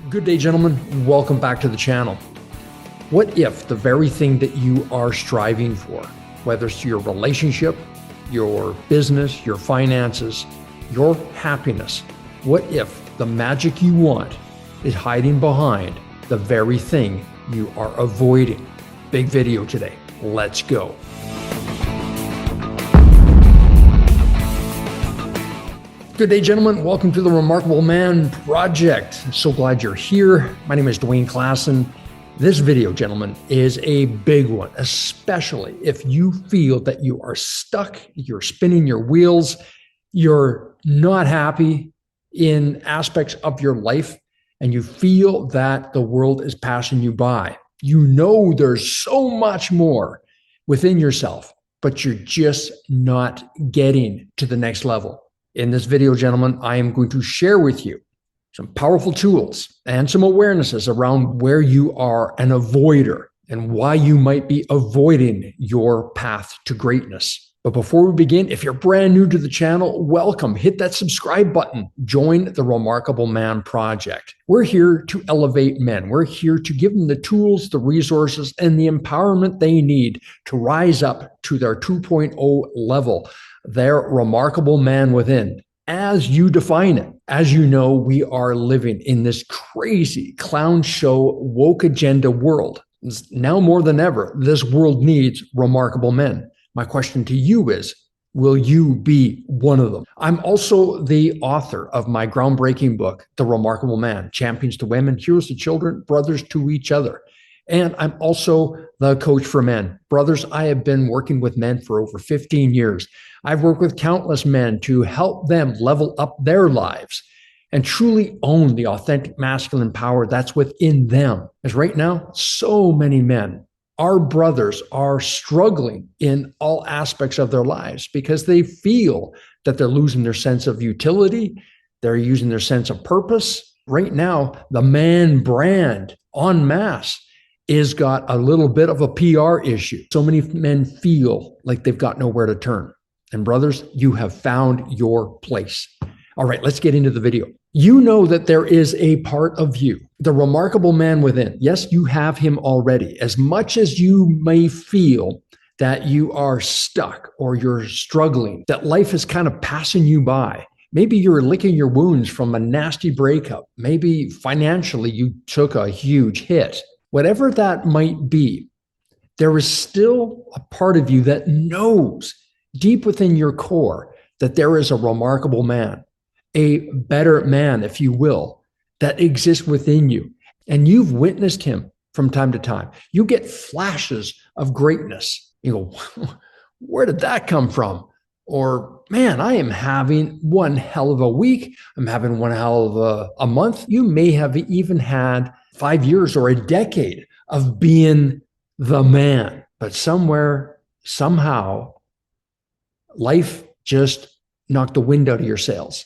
Good day, gentlemen. Welcome back to the channel. What if the very thing that you are striving for, whether it's your relationship, your business, your finances, your happiness, what if the magic you want is hiding behind the very thing you are avoiding? Big video today. Let's go. Good day, gentlemen. Welcome to the Remarkable Man Project. I'm so glad you're here. My name is Dwayne Klassen. This video, gentlemen, is a big one, especially if you feel that you are stuck, you're spinning your wheels, you're not happy in aspects of your life, and you feel that the world is passing you by. You know there's so much more within yourself, but you're just not getting to the next level. In this video, gentlemen, I am going to share with you some powerful tools and some awarenesses around where you are an avoider and why you might be avoiding your path to greatness. But before we begin, if you're brand new to the channel, welcome. Hit that subscribe button. Join the Remarkable Man Project. We're here to elevate men. We're here to give them the tools, the resources, and the empowerment they need to rise up to their 2.0 level, their remarkable man within, as you define it. As you know, we are living in this crazy clown show, woke agenda world. Now more than ever, this world needs remarkable men. My question to you is, will you be one of them? I'm also the author of my groundbreaking book, The Remarkable Man, Champions to Women, Heroes to Children, Brothers to Each Other. And I'm also the coach for men. Brothers, I have been working with men for over 15 years. I've worked with countless men to help them level up their lives and truly own the authentic masculine power that's within them. As right now, so many men, our brothers, are struggling in all aspects of their lives because they feel that they're losing their sense of utility. They're using their sense of purpose. Right now, the man brand en masse is got a little bit of a PR issue. So many men feel like they've got nowhere to turn. And brothers, you have found your place. All right, let's get into the video. You know that there is a part of you, the remarkable man within. Yes, you have him already. As much as you may feel that you are stuck or you're struggling, that life is kind of passing you by. Maybe you're licking your wounds from a nasty breakup. Maybe financially you took a huge hit. Whatever that might be, there is still a part of you that knows deep within your core that there is a remarkable man, a better man, if you will, that exists within you. And you've witnessed him from time to time. You get flashes of greatness. You go, where did that come from? Or, man, I am having one hell of a week. I'm having one hell of a month. You may have even had 5 years or a decade of being the man. But somewhere, somehow, life just knocked the wind out of your sails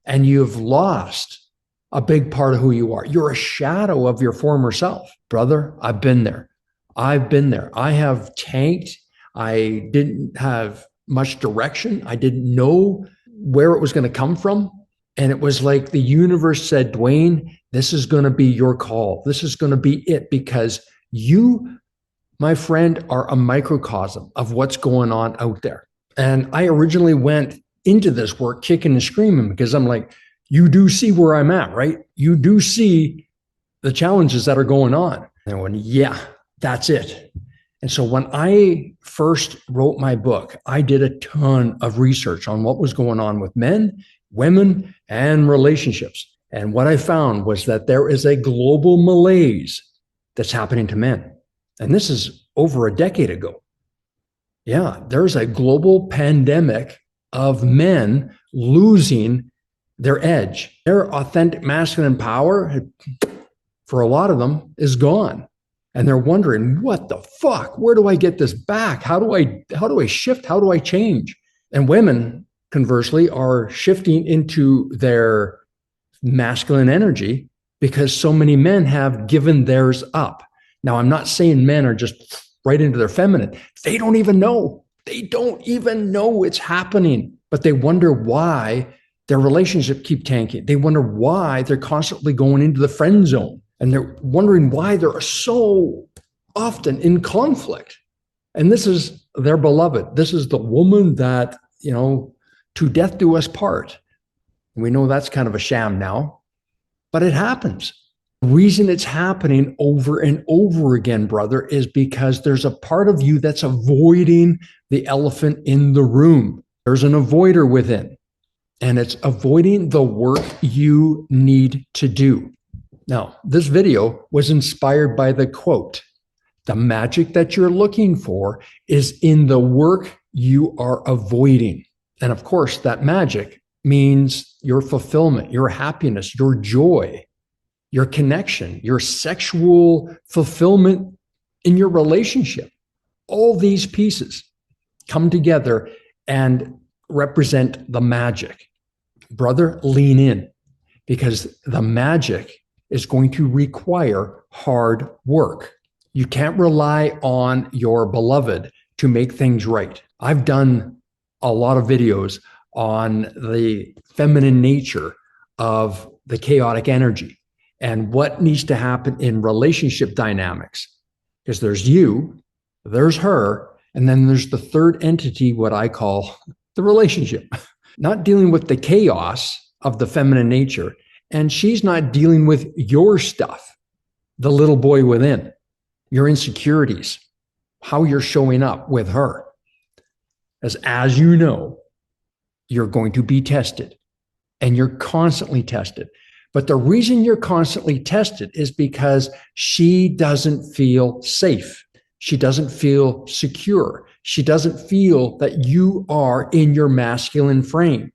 and you've lost a big part of who you are. You're a shadow of your former self. Brother, I've been there. I've been there. I have tanked. I didn't have much direction. I didn't know where it was going to come from. And it was like the universe said, Dwayne, this is going to be your call. This is going to be it, because you, my friend, are a microcosm of what's going on out there. And I originally went into this work kicking and screaming because I'm like, you do see where I'm at, right? You do see the challenges that are going on. And I went, yeah, that's it. And so when I first wrote my book, I did a ton of research on what was going on with men, women, and relationships. And what I found was that there is a global malaise that's happening to men. And this is over a decade ago. Yeah, there's a global pandemic of men losing their edge. Their authentic masculine power, for a lot of them, is gone. And they're wondering, what the fuck? Where do I get this back? How do I shift? How do I change? And women, conversely, are shifting into their masculine energy because so many men have given theirs up. Now, I'm not saying men are just right into their feminine. They don't even know. They don't even know it's happening, but they wonder why their relationship keep tanking. They wonder why they're constantly going into the friend zone, and they're wondering why they're so often in conflict. And this is their beloved. This is the woman that, to death do us part. We know that's kind of a sham now, but it happens. The reason it's happening over and over again, brother, is because there's a part of you that's avoiding the elephant in the room. There's an avoider within, and it's avoiding the work you need to do. Now, this video was inspired by the quote, "The magic that you're looking for is in the work you are avoiding." And of course, that magic means your fulfillment, your happiness, your joy, your connection, your sexual fulfillment in your relationship. All these pieces come together and represent the magic. Brother, lean in, because the magic is going to require hard work. You can't rely on your beloved to make things right. I've done a lot of videos on the feminine nature of the chaotic energy and what needs to happen in relationship dynamics. Because there's you, there's her, and then there's the third entity, what I call the relationship. Not dealing with the chaos of the feminine nature, and she's not dealing with your stuff, the little boy within, your insecurities, how you're showing up with her. As you know, you're going to be tested, and you're constantly tested. But the reason you're constantly tested is because she doesn't feel safe. She doesn't feel secure. She doesn't feel that you are in your masculine frame.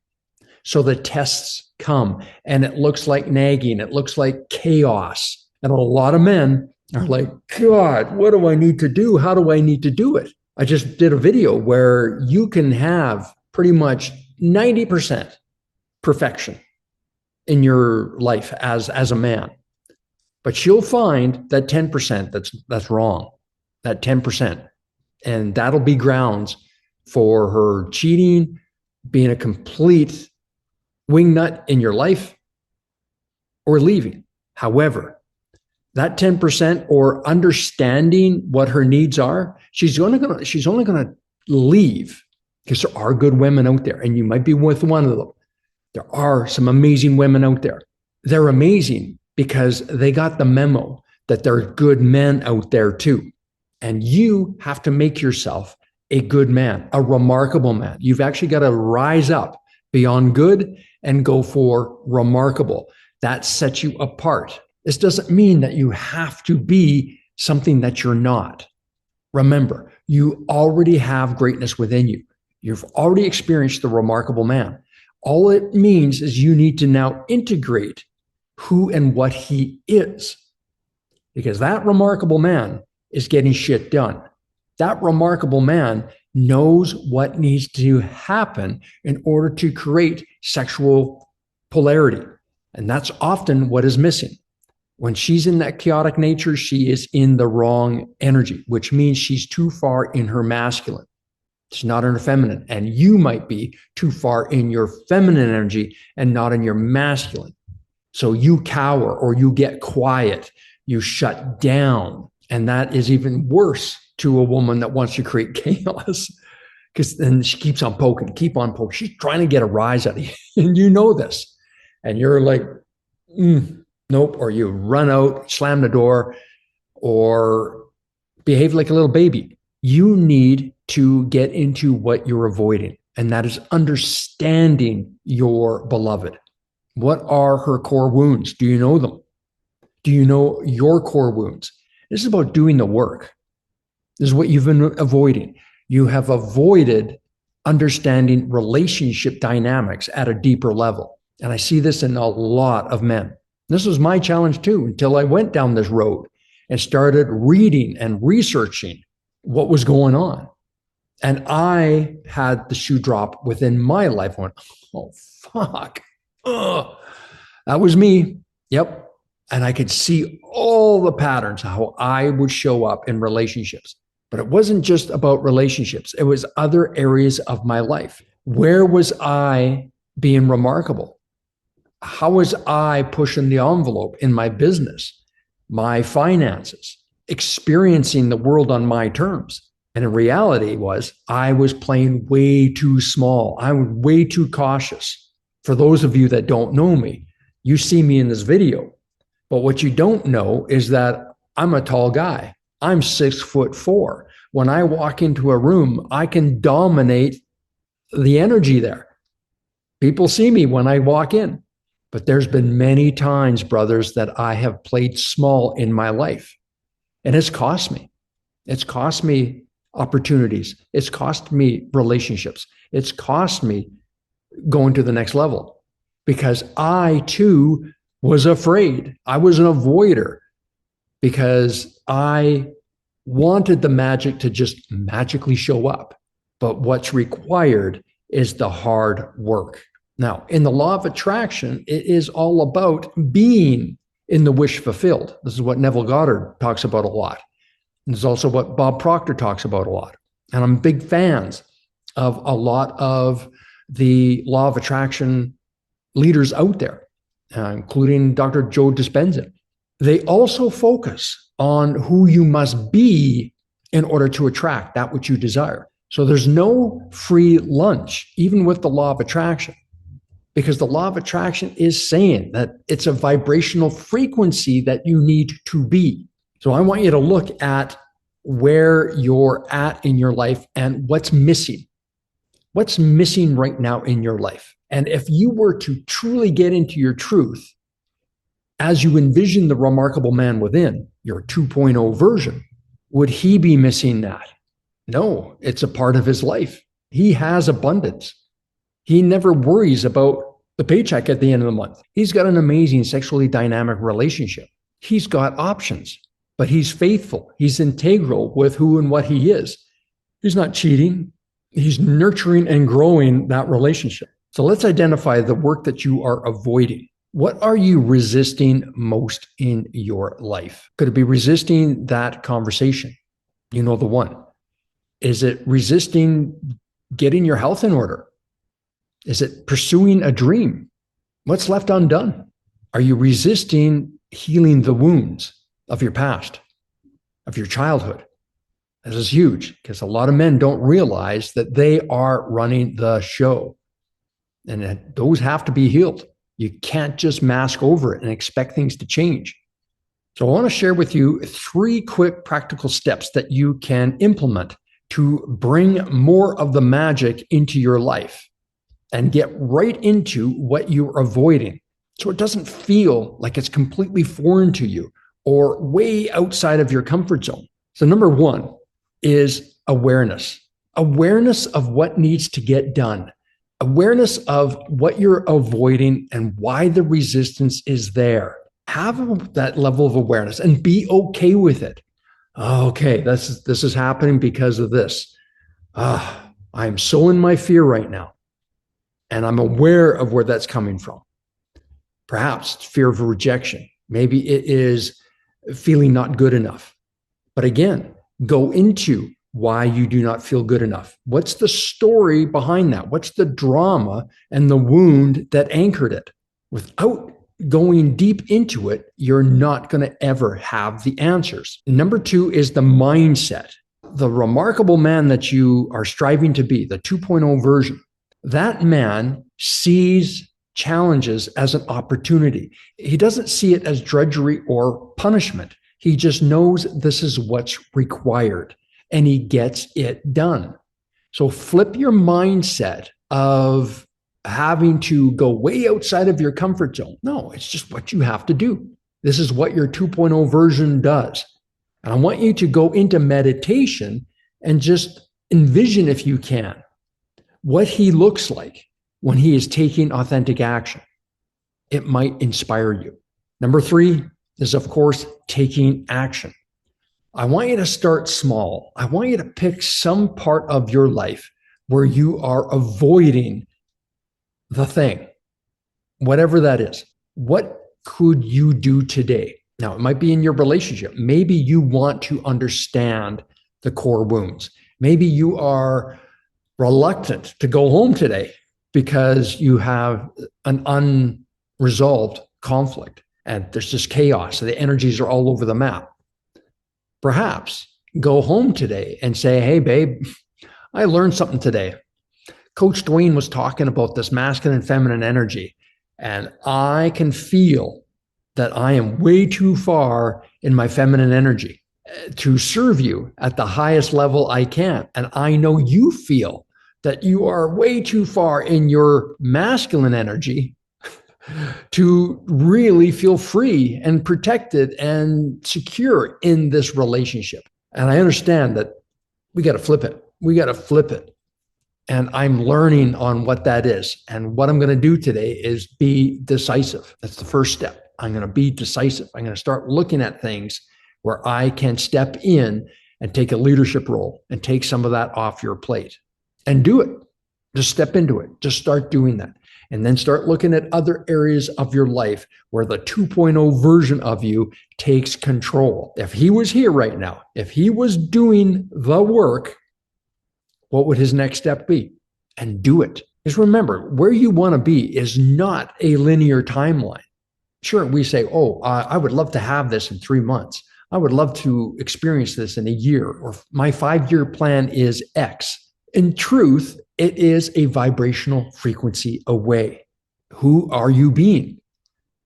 So the tests come, and it looks like nagging. It looks like chaos. And a lot of men are like, God, what do I need to do? How do I need to do it? I just did a video where you can have pretty much 90% perfection in your life as a man. But you'll find that 10% that's wrong, that 10%. And that'll be grounds for her cheating, being a complete wingnut in your life, or leaving. However, that 10% or understanding what her needs are, she's only going to leave, because there are good women out there, and you might be with one of them. There are some amazing women out there. They're amazing because they got the memo that there are good men out there too. And you have to make yourself a good man, a remarkable man. You've actually got to rise up beyond good and go for remarkable. That sets you apart. This doesn't mean that you have to be something that you're not. Remember, you already have greatness within you. You've already experienced the remarkable man. All it means is you need to now integrate who and what he is, because that remarkable man is getting shit done. That remarkable man knows what needs to happen in order to create sexual polarity. And that's often what is missing. When she's in that chaotic nature, she is in the wrong energy, which means she's too far in her masculine. She's not in her feminine. And you might be too far in your feminine energy and not in your masculine. So you cower, or you get quiet, you shut down. And that is even worse to a woman that wants to create chaos, because then she keeps on poking, keep on poking. She's trying to get a rise out of you. And you know this. And you're like, nope. Or you run out, slam the door, or behave like a little baby. You need to get into what you're avoiding, and that is understanding your beloved. What are her core wounds? Do you know them? Do you know your core wounds? This is about doing the work. This is what you've been avoiding. You have avoided understanding relationship dynamics at a deeper level. And I see this in a lot of men. This was my challenge too, until I went down this road and started reading and researching what was going on. And I had the shoe drop within my life. I went, oh, fuck. Ugh. That was me. Yep. And I could see all the patterns, how I would show up in relationships. But it wasn't just about relationships. It was other areas of my life. Where was I being remarkable? How was I pushing the envelope in my business, my finances, experiencing the world on my terms? And in reality I was playing way too small. I was way too cautious. For those of you that don't know me, you see me in this video, but what you don't know is that I'm a tall guy. I'm 6'4". When I walk into a room, I can dominate the energy there. People see me when I walk in, but there's been many times, brothers, that I have played small in my life, and it's cost me. It's cost me opportunities. It's cost me relationships. It's cost me going to the next level because I too was afraid. I was an avoider because I wanted the magic to just magically show up. But what's required is the hard work. Now, in the law of attraction, it is all about being in the wish fulfilled. This is what Neville Goddard talks about a lot. And it's also what Bob Proctor talks about a lot. And I'm big fans of a lot of the law of attraction leaders out there, including Dr. Joe Dispenza. They also focus on who you must be in order to attract that which you desire. So there's no free lunch, even with the law of attraction, because the law of attraction is saying that it's a vibrational frequency that you need to be. So I want you to look at where you're at in your life and what's missing. What's missing right now in your life? And if you were to truly get into your truth, as you envision the remarkable man within, your 2.0 version, would he be missing that? No, it's a part of his life. He has abundance. He never worries about the paycheck at the end of the month. He's got an amazing sexually dynamic relationship. He's got options, but he's faithful. He's integral with who and what he is. He's not cheating. He's nurturing and growing that relationship. So let's identify the work that you are avoiding. What are you resisting most in your life? Could it be resisting that conversation? You know the one. Is it resisting getting your health in order? Is it pursuing a dream? What's left undone? Are you resisting healing the wounds of your past, of your childhood? This is huge because a lot of men don't realize that they are running the show, and that those have to be healed. You can't just mask over it and expect things to change. So I want to share with you 3 quick practical steps that you can implement to bring more of the magic into your life and get right into what you're avoiding, so it doesn't feel like it's completely foreign to you or way outside of your comfort zone. So number 1 is awareness. Awareness of what needs to get done. Awareness of what you're avoiding and why the resistance is there. Have that level of awareness and be okay with it. Okay, this is happening because of this. I'm so in my fear right now, and I'm aware of where that's coming from. Perhaps it's fear of rejection. Maybe it is feeling not good enough. But again, go into why you do not feel good enough. What's the story behind that? What's the drama and the wound that anchored it? Without going deep into it, you're not going to ever have the answers. Number 2 is the mindset. The remarkable man that you are striving to be, the 2.0 version, that man sees challenges as an opportunity. He doesn't see it as drudgery or punishment. He just knows this is what's required, and he gets it done. So flip your mindset of having to go way outside of your comfort zone. No, it's just what you have to do. This is what your 2.0 version does. And I want you to go into meditation and just envision, if you can, what he looks like when he is taking authentic action. It might inspire you. Number 3 is, of course, taking action. I want you to start small. I want you to pick some part of your life where you are avoiding the thing, whatever that is. What could you do today? Now, it might be in your relationship. Maybe you want to understand the core wounds. Maybe you are reluctant to go home today. because you have an unresolved conflict and there's just chaos. So the energies are all over the map. Perhaps go home today and say, hey, babe, I learned something today. Coach Dwayne was talking about this masculine and feminine energy, and I can feel that I am way too far in my feminine energy to serve you at the highest level I can. And I know you feel that you are way too far in your masculine energy to really feel free and protected and secure in this relationship. And I understand that we got to flip it. We got to flip it. And I'm learning on what that is. And what I'm going to do today is be decisive. That's the first step. I'm going to be decisive. I'm going to start looking at things where I can step in and take a leadership role and take some of that off your plate and do it. Just step into it. Just start doing that. And then start looking at other areas of your life where the 2.0 version of you takes control. If he was here right now, if he was doing the work, what would his next step be? And do it. Just remember, where you want to be is not a linear timeline. Sure, we say, I would love to have this in 3 months. I would love to experience this in a year, or my 5-year plan is X. In truth, it is a vibrational frequency away. Who are you being?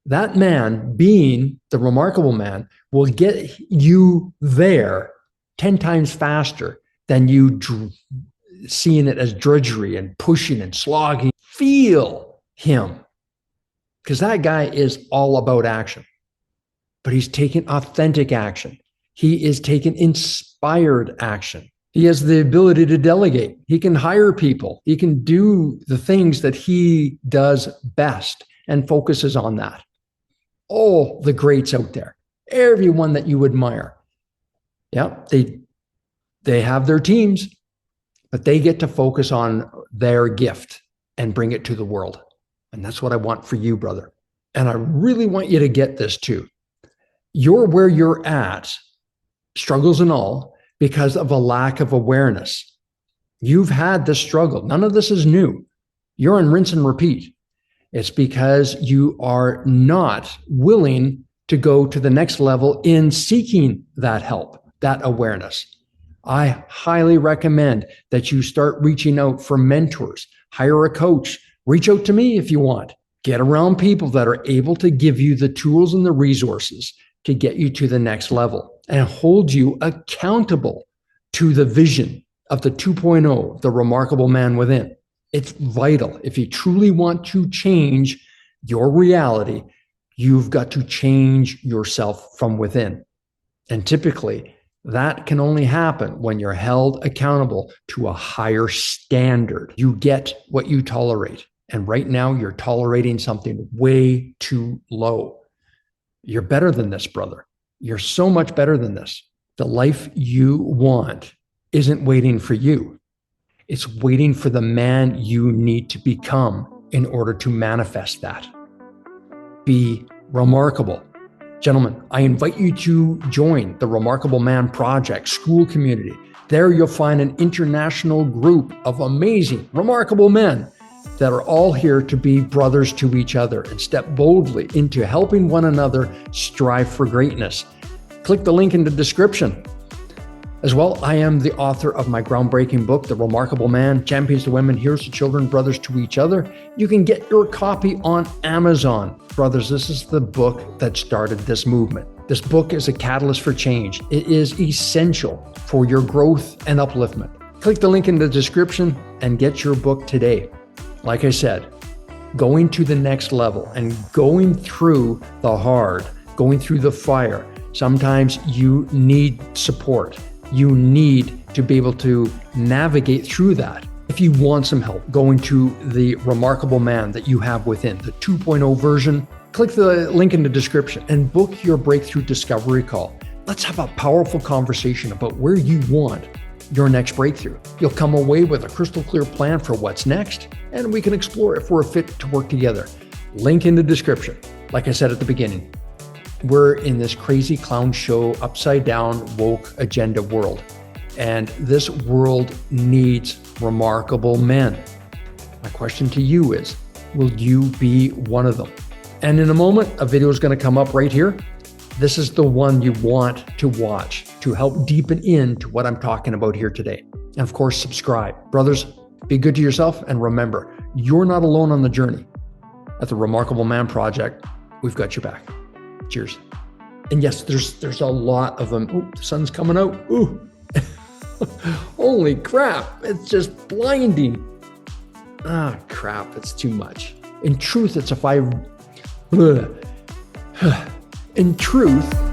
That man, being the remarkable man, will get you there 10 times faster than you seeing it as drudgery and pushing and slogging. Feel him. Because that guy is all about action. But he's taking authentic action. He is taking inspired action. He has the ability to delegate. He can hire people. He can do the things that he does best and focuses on that. All the greats out there, everyone that you admire. Yeah, they have their teams, but they get to focus on their gift and bring it to the world. And that's what I want for you, brother. And I really want you to get this too. You're where you're at, struggles and all, because of a lack of awareness. You've had this struggle. None of this is new. You're on rinse and repeat. It's because you are not willing to go to the next level in seeking that help, that awareness. I highly recommend that you start reaching out for mentors, hire a coach, reach out to me if you want. Get around people that are able to give you the tools and the resources to get you to the next level and hold you accountable to the vision of the 2.0, the remarkable man within. It's vital. If you truly want to change your reality, you've got to change yourself from within. And typically, that can only happen when you're held accountable to a higher standard. You get what you tolerate. And right now, you're tolerating something way too low. You're better than this, brother. You're so much better than this. The life you want isn't waiting for you. It's waiting for the man you need to become in order to manifest that. Be remarkable. Gentlemen, I invite you to join the Remarkable Man Project school community. There you'll find an international group of amazing, remarkable men that are all here to be brothers to each other and step boldly into helping one another strive for greatness. Click the link in the description. As well, I am the author of my groundbreaking book, The Remarkable Man, Champions to Women, Heroes to Children, Brothers to Each Other. You can get your copy on Amazon. Brothers, this is the book that started this movement. This book is a catalyst for change. It is essential for your growth and upliftment. Click the link in the description and get your book today. Like I said, going to the next level and going through the hard, going through the fire, sometimes you need support. You need to be able to navigate through that. If you want some help going to the remarkable man that you have within, the 2.0 version, click the link in the description and book your breakthrough discovery call. Let's have a powerful conversation about where you want your next breakthrough. You'll come away with a crystal clear plan for what's next, and we can explore if we're a fit to work together. Link in the description. Like I said at the beginning, we're in this crazy clown show, upside down, woke agenda world. And this world needs remarkable men. My question to you is, will you be one of them? And in a moment, a video is going to come up right here. This is the one you want to watch to help deepen into what I'm talking about here today. And of course, subscribe. Brothers, be good to yourself. And remember, you're not alone on the journey. At the Remarkable Man Project, we've got your back. Cheers. And yes, there's a lot of them. Ooh, the sun's coming out. Ooh. Holy crap. It's just blinding. Ah, crap. It's too much. In truth, it's a 5. In truth,